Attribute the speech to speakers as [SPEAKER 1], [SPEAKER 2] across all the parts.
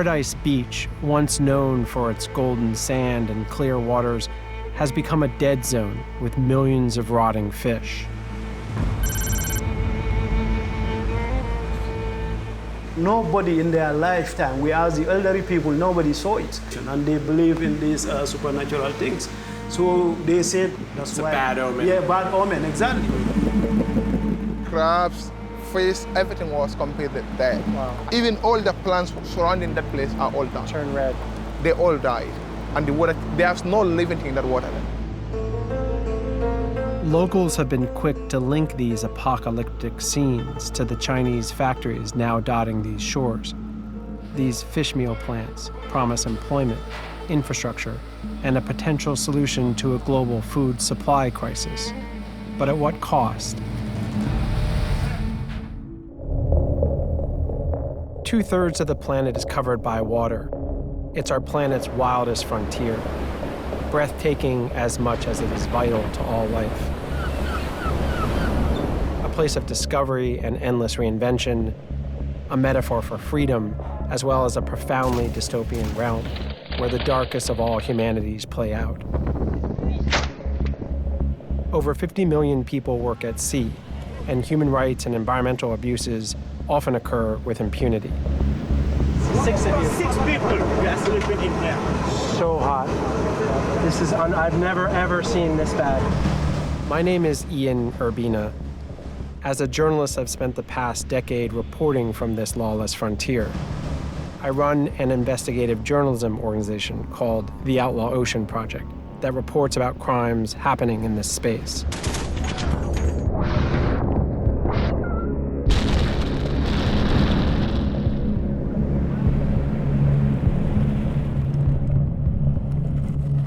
[SPEAKER 1] Paradise Beach, once known for its golden sand and clear waters, has become a dead zone with millions of rotting fish.
[SPEAKER 2] Nobody in their lifetime, we as the elderly people, nobody saw it. And they believe in these supernatural things. So they said that's why.
[SPEAKER 3] It's a bad omen.
[SPEAKER 2] Yeah, bad omen, exactly.
[SPEAKER 4] Crabs, fish, everything was completely dead.
[SPEAKER 1] Wow.
[SPEAKER 4] Even all the plants surrounding that place are all died.
[SPEAKER 1] Turn red.
[SPEAKER 4] They all died. And the water, there's no living thing in that water.
[SPEAKER 1] Locals have been quick to link these apocalyptic scenes to the Chinese factories now dotting these shores. These fish meal plants promise employment, infrastructure, and a potential solution to a global food supply crisis. But at what cost? 2/3 of the planet is covered by water. It's our planet's wildest frontier, breathtaking as much as it is vital to all life. A place of discovery and endless reinvention, a metaphor for freedom, as well as a profoundly dystopian realm where the darkest of all humanities play out. Over 50 million people work at sea, and human rights and environmental abuses often occur with impunity.
[SPEAKER 2] 6 of you.
[SPEAKER 5] 6 people we are sleeping in here.
[SPEAKER 1] So hot. This is, I've never ever seen this bad. My name is Ian Urbina. As a journalist, I've spent the past decade reporting from this lawless frontier. I run an investigative journalism organization called the Outlaw Ocean Project that reports about crimes happening in this space.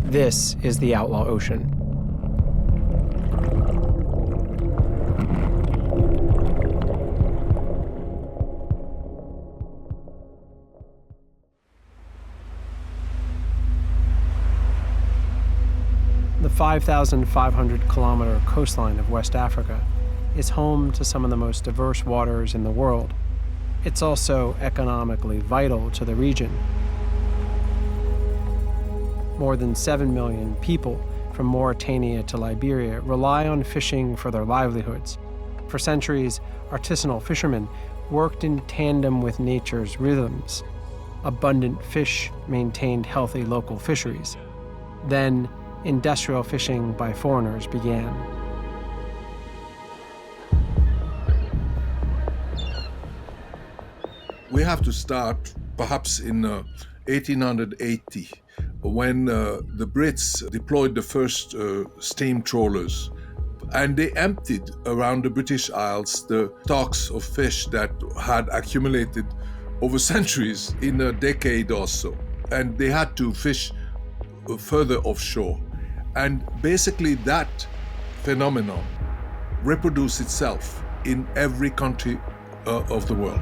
[SPEAKER 1] This is the Outlaw Ocean. The 5,500-kilometer coastline of West Africa is home to some of the most diverse waters in the world. It's also economically vital to the region. More than 7 million people from Mauritania to Liberia rely on fishing for their livelihoods. For centuries, artisanal fishermen worked in tandem with nature's rhythms. Abundant fish maintained healthy local fisheries. Then, industrial fishing by foreigners began.
[SPEAKER 6] We have to start perhaps in 1880, when the Brits deployed the first steam trawlers, and they emptied around the British Isles the stocks of fish that had accumulated over centuries in a decade or so. And they had to fish further offshore. And basically that phenomenon reproduced itself in every country of the world.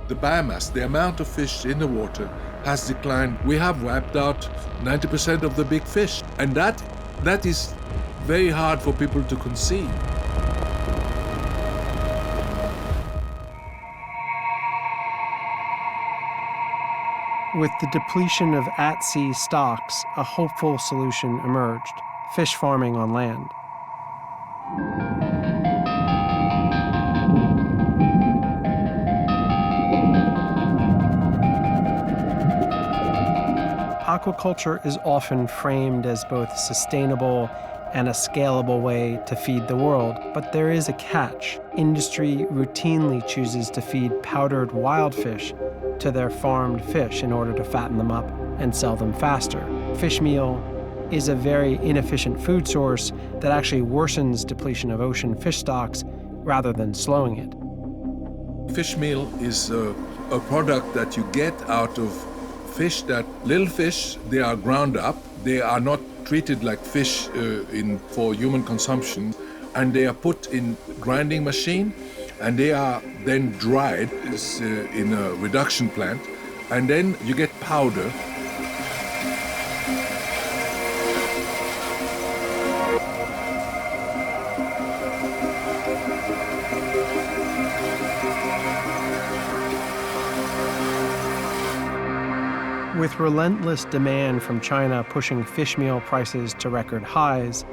[SPEAKER 6] The biomass, the amount of fish in the water, has declined. We have wiped out 90% of the big fish. And that is very hard for people to conceive.
[SPEAKER 1] With the depletion of at-sea stocks, a hopeful solution emerged: fish farming on land. Aquaculture is often framed as both sustainable and a scalable way to feed the world, but there is a catch. Industry routinely chooses to feed powdered wild fish to their farmed fish in order to fatten them up and sell them faster. Fish meal is a very inefficient food source that actually worsens depletion of ocean fish stocks rather than slowing it.
[SPEAKER 6] Fish meal is a product that you get out of fish little fish, they are ground up. They are not treated like fish for human consumption, and they are put in grinding machine, and they are then dried in a reduction plant, and then you get powder.
[SPEAKER 1] With relentless demand from China pushing fish meal prices to record highs,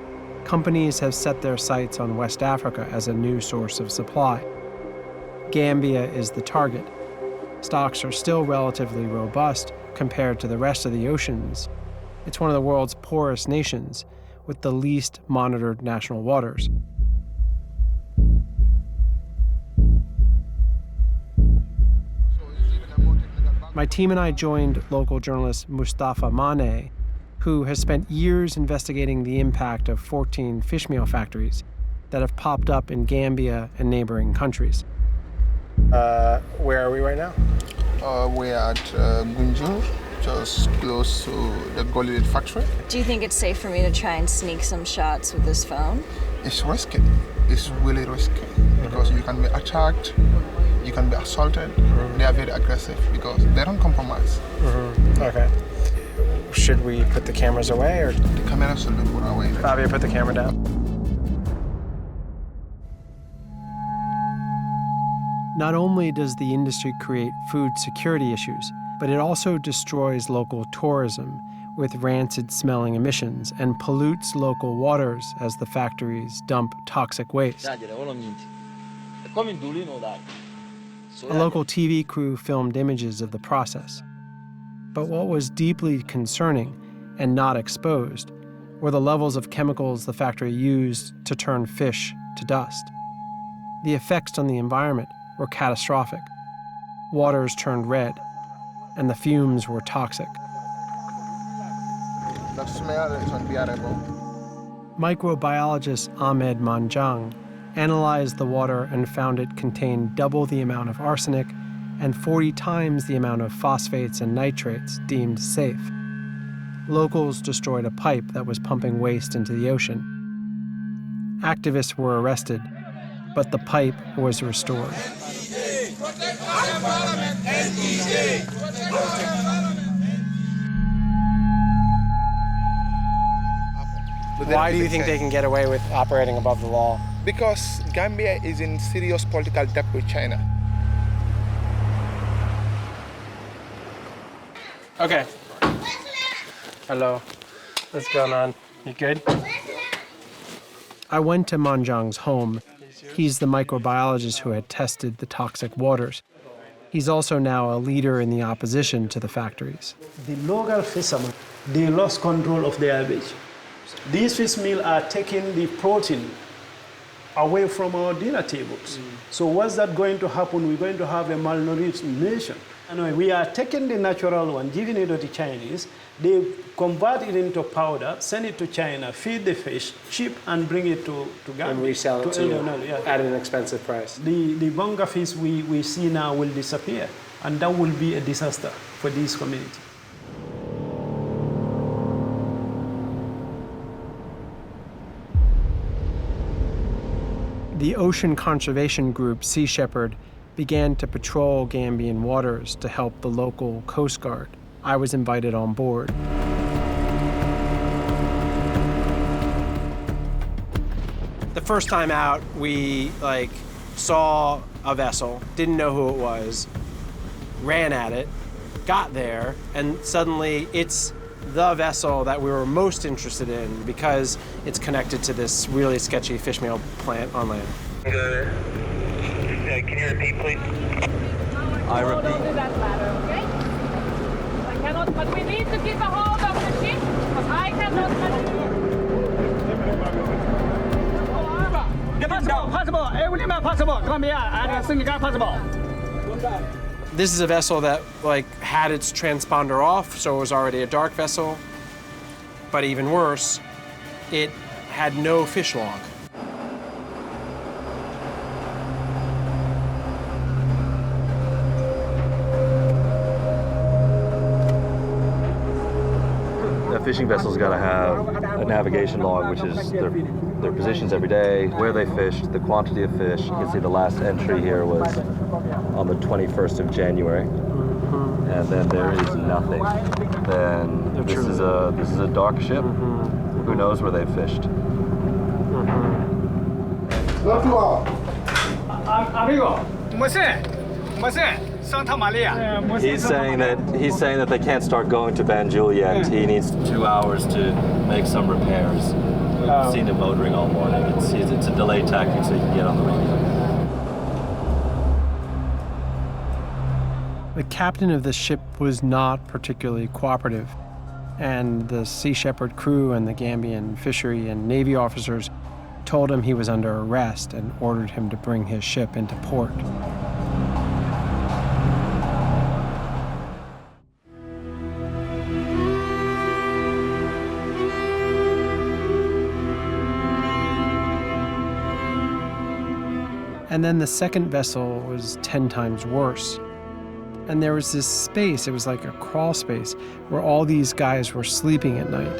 [SPEAKER 1] companies have set their sights on West Africa as a new source of supply. Gambia is the target. Stocks are still relatively robust compared to the rest of the oceans. It's one of the world's poorest nations, with the least monitored national waters. My team and I joined local journalist Mustafa Mane, who has spent years investigating the impact of 14 fish meal factories that have popped up in Gambia and neighboring countries. Where are we right now?
[SPEAKER 4] We're at Gunjur, just close to the Golden factory.
[SPEAKER 3] Do you think it's safe for me to try and sneak some shots with this phone?
[SPEAKER 4] It's risky. It's really risky because you can be attacked, you can be assaulted. They are very aggressive because they don't compromise.
[SPEAKER 1] Okay. Should we put the cameras away or?
[SPEAKER 4] The cameras should be put away.
[SPEAKER 1] Fabio, put the camera down. Not only does the industry create food security issues, but it also destroys local tourism with rancid-smelling emissions and pollutes local waters as the factories dump toxic waste. A local TV crew filmed images of the process. But what was deeply concerning and not exposed were the levels of chemicals the factory used to turn fish to dust. The effects on the environment were catastrophic. Waters turned red, and the fumes were toxic.
[SPEAKER 4] The smell is unbearable.
[SPEAKER 1] Microbiologist Ahmed Manjang analyzed the water and found it contained double the amount of arsenic and 40 times the amount of phosphates and nitrates deemed safe. Locals destroyed a pipe that was pumping waste into the ocean. Activists were arrested, but the pipe was restored. Why do you think they can get away with operating above the law?
[SPEAKER 4] Because Gambia is in serious political debt with China.
[SPEAKER 1] Okay. Hello. What's going on? You good? I went to Manjang's home. He's the microbiologist who had tested the toxic waters. He's also now a leader in the opposition to the factories.
[SPEAKER 2] The local fishermen, they lost control of their beach. These fish meal are taking the protein away from our dinner tables. So what's that going to happen? We're going to have a malnourished nation. Anyway, we are taking the natural one, giving it to the Chinese. They convert it into powder, send it to China, feed the fish, ship, and bring it to Gambia.
[SPEAKER 1] And resell it to
[SPEAKER 2] yeah.
[SPEAKER 1] at an expensive price.
[SPEAKER 2] The bunga fish we see now will disappear, and that will be a disaster for this community.
[SPEAKER 1] The ocean conservation group Sea Shepherd began to patrol Gambian waters to help the local Coast Guard. I was invited on board. The first time out, we saw a vessel, didn't know who it was, ran at it, got there, and suddenly it's the vessel that we were most interested in because it's connected to this really sketchy fish meal plant on land.
[SPEAKER 5] Good. Can you repeat, please?
[SPEAKER 7] I repeat.
[SPEAKER 8] But we need to keep a hold of the ship, because I cannot
[SPEAKER 5] Possible. Everything possible. Come here and think possible.
[SPEAKER 1] This is a vessel that had its transponder off, so it was already a dark vessel. But even worse, it had no fish log.
[SPEAKER 7] A fishing vessel's got to have a navigation log, which is their positions every day, where they fished, the quantity of fish. You can see the last entry here was on the 21st of January, and then there is nothing. Then this is a dark ship. Who knows where they fished?
[SPEAKER 5] Amigo, what's that? Santa Maria.
[SPEAKER 7] He's saying that they can't start going to Banjul yet. He needs 2 hours to make some repairs. We've seen him motoring all morning. It's a delay tactic so he can get on the radio.
[SPEAKER 1] The captain of the ship was not particularly cooperative, and the Sea Shepherd crew and the Gambian fishery and navy officers told him he was under arrest and ordered him to bring his ship into port. And then the second vessel was 10 times worse. And there was this space, it was like a crawl space, where all these guys were sleeping at night.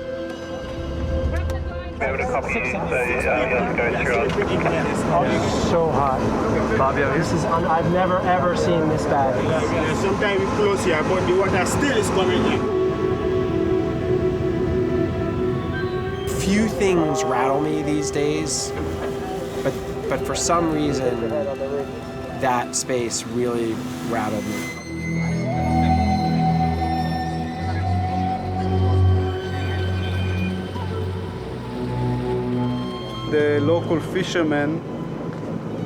[SPEAKER 1] So hot. Fabio, I've never ever seen this bad.
[SPEAKER 9] Sometimes we close here, but the water still is coming in.
[SPEAKER 1] Few things rattle me these days, but for some reason, that space really rattled me.
[SPEAKER 10] The local fishermen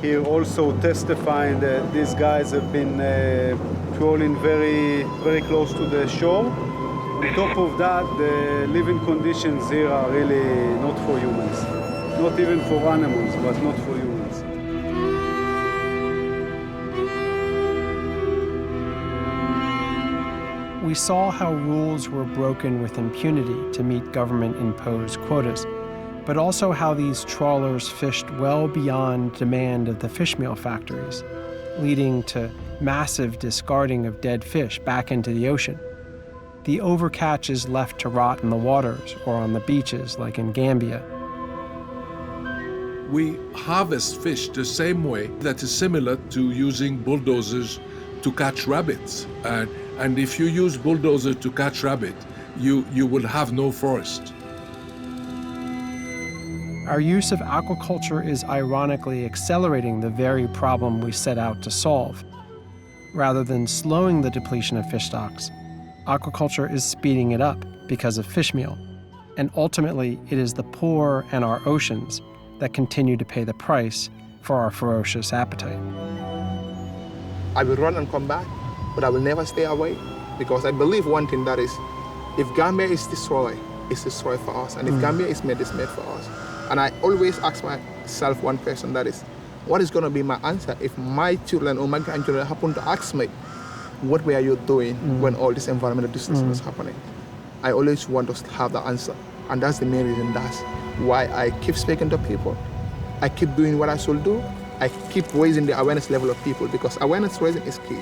[SPEAKER 10] here also testifying that these guys have been trawling very, very close to the shore. On top of that, the living conditions here are really not for humans. Not even for animals, but not for humans.
[SPEAKER 1] We saw how rules were broken with impunity to meet government-imposed quotas, but also how these trawlers fished well beyond demand of the fishmeal factories, leading to massive discarding of dead fish back into the ocean. The overcatch is left to rot in the waters or on the beaches, like in Gambia.
[SPEAKER 6] We harvest fish the same way that is similar to using bulldozers to catch rabbits. And if you use bulldozers to catch rabbit, you will have no forest.
[SPEAKER 1] Our use of aquaculture is ironically accelerating the very problem we set out to solve. Rather than slowing the depletion of fish stocks, aquaculture is speeding it up because of fish meal. And ultimately, it is the poor and our oceans that continue to pay the price for our ferocious appetite.
[SPEAKER 4] I will run and come back, but I will never stay away, because I believe one thing, that is, if Gambia is destroyed, it's destroyed for us. And if Gambia is made, it's made for us. And I always ask myself one question, that is, what is going to be my answer if my children or my grandchildren happen to ask me, what were you doing when all this environmental destruction was happening? I always want to have the answer. And that's the main reason, that's why I keep speaking to people. I keep doing what I should do. I keep raising the awareness level of people, because awareness raising is key.